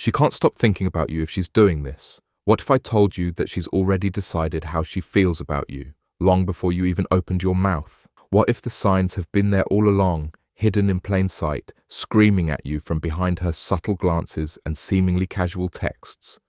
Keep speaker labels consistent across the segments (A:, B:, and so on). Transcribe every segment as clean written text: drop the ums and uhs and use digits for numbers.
A: She can't stop thinking about you if she's doing this. What if I told you that she's already decided how she feels about you, long before you even opened your mouth? What if the signs have been there all along, hidden in plain sight, screaming at you from behind her subtle glances and seemingly casual texts?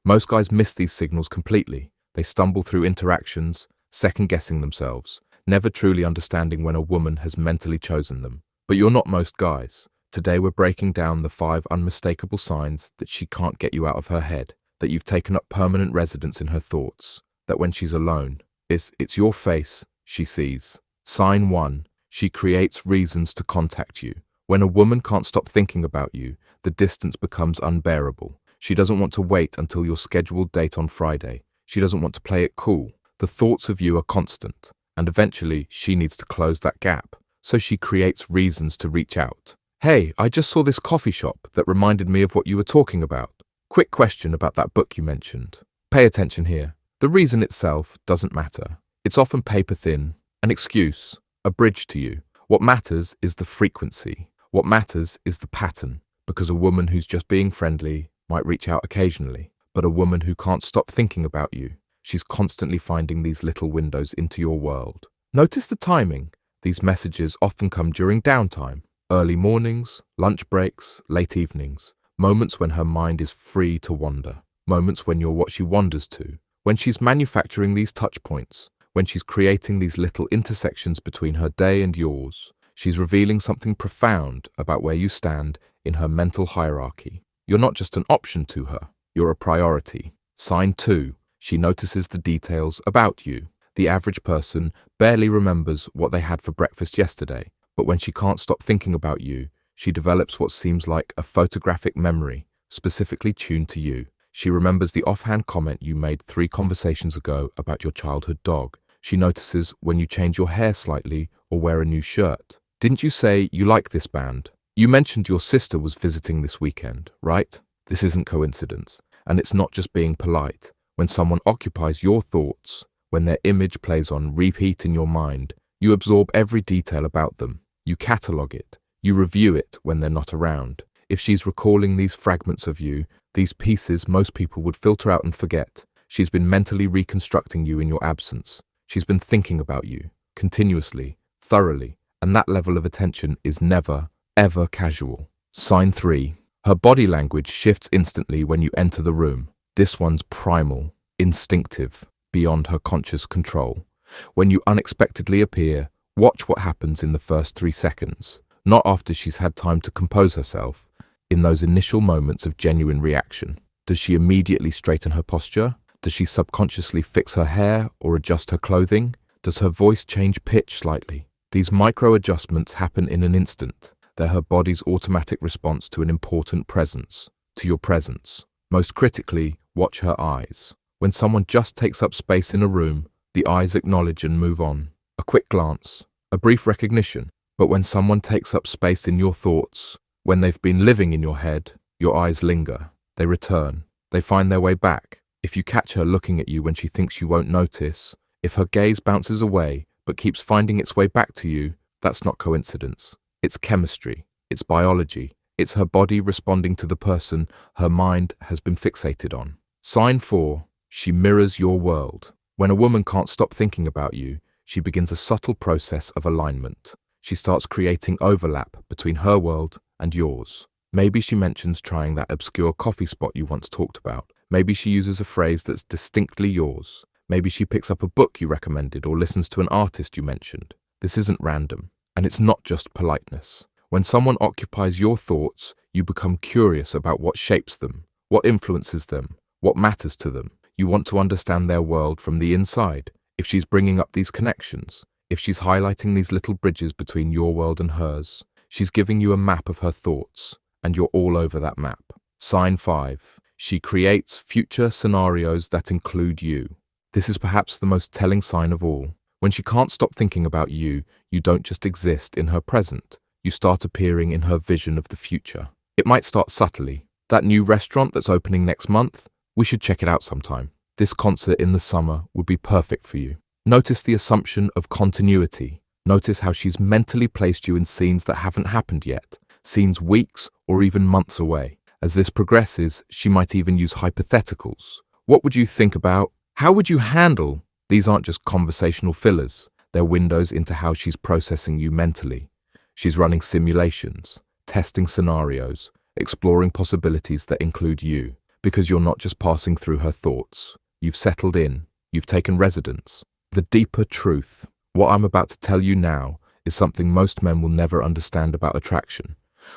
A: Most guys miss these signals completely. They stumble through interactions, second-guessing themselves, never truly understanding when a woman has mentally chosen them. But you're not most guys. Today we're breaking down the 5 unmistakable signs that she can't get you out of her head, that you've taken up permanent residence in her thoughts, that when she's alone, it's your face she sees. Sign 1. She creates reasons to contact you. When a woman can't stop thinking about you, the distance becomes unbearable. She doesn't want to wait until your scheduled date on Friday. She doesn't want to play it cool. The thoughts of you are constant, and eventually she needs to close that gap. So she creates reasons to reach out. Hey, I just saw this coffee shop that reminded me of what you were talking about. Quick question about that book you mentioned. Pay attention here. The reason itself doesn't matter. It's often paper thin, an excuse, a bridge to you. What matters is the frequency. What matters is the pattern, because a woman who's just being friendly might reach out occasionally, but a woman who can't stop thinking about you, she's constantly finding these little windows into your world. Notice the timing. These messages often come during downtime, early mornings, lunch breaks, late evenings, moments when her mind is free to wander, moments when you're what she wanders to, when she's manufacturing these touch points, when she's creating these little intersections between her day and yours. She's revealing something profound about where you stand in her mental hierarchy. You're not just an option to her, you're a priority. Sign 2. She notices the details about you. The average person barely remembers what they had for breakfast yesterday, but when she can't stop thinking about you, she develops what seems like a photographic memory, specifically tuned to you. She remembers the offhand comment you made 3 conversations ago about your childhood dog. She notices when you change your hair slightly or wear a new shirt. Didn't you say you like this band? You mentioned your sister was visiting this weekend, right? This isn't coincidence, and it's not just being polite. When someone occupies your thoughts, when their image plays on repeat in your mind, you absorb every detail about them. You catalogue it. You review it when they're not around. If she's recalling these fragments of you, these pieces most people would filter out and forget. She's been mentally reconstructing you in your absence. She's been thinking about you, continuously, thoroughly, and that level of attention is never, ever casual. Sign 3. Her body language shifts instantly when you enter the room. This one's primal, instinctive, beyond her conscious control. When you unexpectedly appear, watch what happens in the first 3 seconds. Not after she's had time to compose herself, in those initial moments of genuine reaction. Does she immediately straighten her posture? Does she subconsciously fix her hair or adjust her clothing? Does her voice change pitch slightly? These micro adjustments happen in an instant. They're her body's automatic response to an important presence, to your presence. Most critically, watch her eyes. When someone just takes up space in a room, the eyes acknowledge and move on. A quick glance, a brief recognition. But when someone takes up space in your thoughts, when they've been living in your head, your eyes linger. They return. They find their way back. If you catch her looking at you when she thinks you won't notice, if her gaze bounces away but keeps finding its way back to you, that's not coincidence. It's chemistry. It's biology. It's her body responding to the person her mind has been fixated on. Sign 4. She mirrors your world. When a woman can't stop thinking about you, she begins a subtle process of alignment. She starts creating overlap between her world and yours. Maybe she mentions trying that obscure coffee spot you once talked about. Maybe she uses a phrase that's distinctly yours. Maybe she picks up a book you recommended or listens to an artist you mentioned. This isn't random, and it's not just politeness. When someone occupies your thoughts, you become curious about what shapes them, what influences them, what matters to them. You want to understand their world from the inside. If she's bringing up these connections, if she's highlighting these little bridges between your world and hers, she's giving you a map of her thoughts, and you're all over that map. Sign 5. She creates future scenarios that include you. This is perhaps the most telling sign of all. When she can't stop thinking about you, you don't just exist in her present. You start appearing in her vision of the future. It might start subtly. That new restaurant that's opening next month, we should check it out sometime. This concert in the summer would be perfect for you. Notice the assumption of continuity. Notice how she's mentally placed you in scenes that haven't happened yet, scenes weeks or even months away. As this progresses, she might even use hypotheticals. What would you think about? How would you handle? These aren't just conversational fillers. They're windows into how she's processing you mentally. She's running simulations, testing scenarios, exploring possibilities that include you. Because you're not just passing through her thoughts. You've settled in. You've taken residence. The deeper truth. What I'm about to tell you now is something most men will never understand about attraction.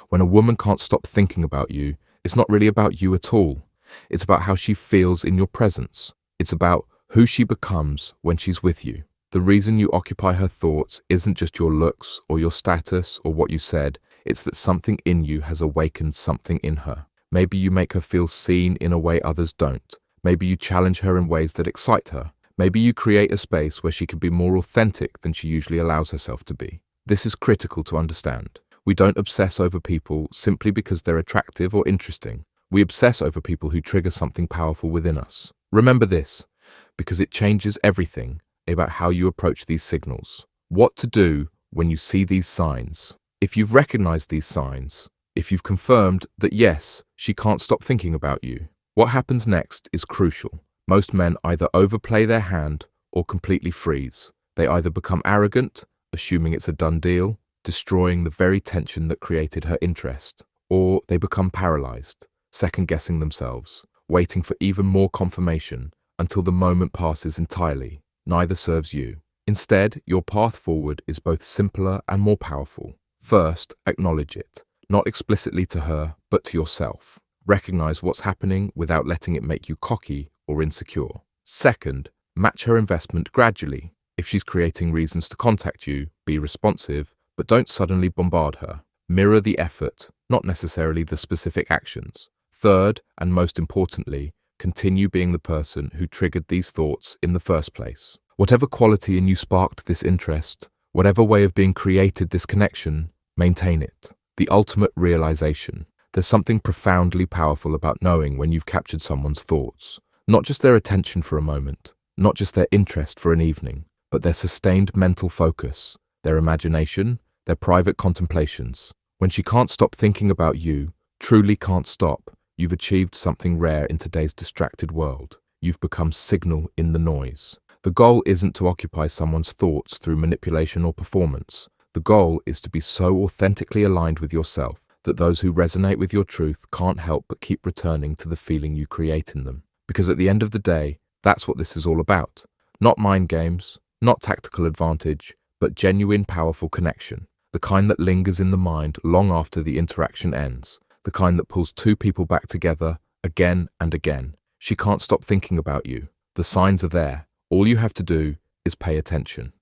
A: When a woman can't stop thinking about you, it's not really about you at all. It's about how she feels in your presence. It's about who she becomes when she's with you. The reason you occupy her thoughts isn't just your looks or your status or what you said. It's that something in you has awakened something in her. Maybe you make her feel seen in a way others don't. Maybe you challenge her in ways that excite her. Maybe you create a space where she can be more authentic than she usually allows herself to be. This is critical to understand. We don't obsess over people simply because they're attractive or interesting. We obsess over people who trigger something powerful within us. Remember this, because it changes everything about how you approach these signals. What to do when you see these signs. If you've recognized these signs, if you've confirmed that yes, she can't stop thinking about you, what happens next is crucial. Most men either overplay their hand or completely freeze. They either become arrogant, assuming it's a done deal, destroying the very tension that created her interest, or they become paralyzed, second-guessing themselves, waiting for even more confirmation until the moment passes entirely. Neither serves you. Instead, your path forward is both simpler and more powerful. First, acknowledge it, not explicitly to her, but to yourself. Recognize what's happening without letting it make you cocky or insecure. Second, match her investment gradually. If she's creating reasons to contact you, be responsive, but don't suddenly bombard her. Mirror the effort, not necessarily the specific actions. Third, and most importantly, continue being the person who triggered these thoughts in the first place. Whatever quality in you sparked this interest, whatever way of being created this connection, maintain it. The ultimate realization. There's something profoundly powerful about knowing when you've captured someone's thoughts. Not just their attention for a moment, not just their interest for an evening, but their sustained mental focus, their imagination, their private contemplations. When she can't stop thinking about you, truly can't stop, you've achieved something rare in today's distracted world. You've become signal in the noise. The goal isn't to occupy someone's thoughts through manipulation or performance. The goal is to be so authentically aligned with yourself that those who resonate with your truth can't help but keep returning to the feeling you create in them. Because at the end of the day, that's what this is all about. Not mind games, not tactical advantage, but genuine, powerful connection. The kind that lingers in the mind long after the interaction ends. The kind that pulls two people back together again and again. She can't stop thinking about you. The signs are there. All you have to do is pay attention.